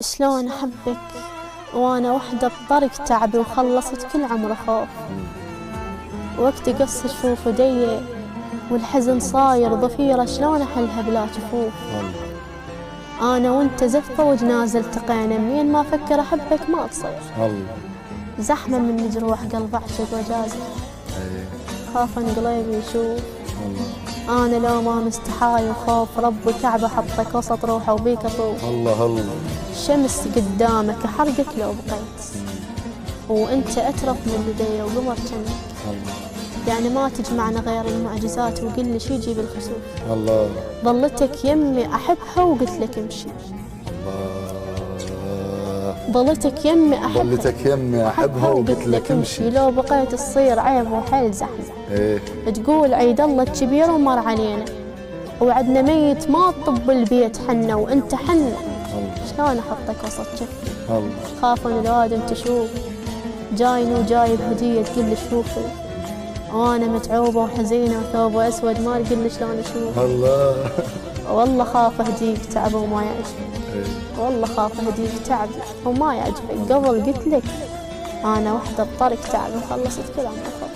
شلون أحبك وأنا وحدة بطرق تعبي وخلصت كل عمر خوف. وقت قص شفوف ضيق والحزن صاير ضفيرة، شلون أحلها بلا جفوف. أنا وأنت زفة وجنازة التقينا، منين ما أفكر أحبك ما تصير. زحمة من جروح قلب أعشق وجازف، خاف أن قلبي يشوف. أنا لو ما مستحاي وخوف رب الكعبة حطك وسط روحه وبيك أطوف. الله الله. شمس قدامك أحرقك لو بقيت، وأنت أترف من لدي وقمر جنك. يعني ما تجمعنا غير المعجزات، وقل لي شي يجيب الخسوف. الله. ظلتك يمي أحبها وقلت لك امشي. ظلتك يمي أحبها، ظلتك يمي أحبها وقلت لك امشي. لو بقيت تصير عيب وحيل زحمة. إيه. تقول عيد الله الكبير ومر علينا، وعدنا ميت ما تطب البيت حنا وانت حنا. شلون احطك وسط جفي، خاف ان الوادم تشوف. جايني وجايب هدية تقول لي شوفي، وانا متعوبة وحزينة وثوب اسود ما تقول لي شلون اشوف. الله. والله خاف اهديك تعب وما يعجبك. والله خاف اهديك تعب وما يعجبك. قبل قلت لك انا وحدة بطرق تعب وخلصت كل عمر.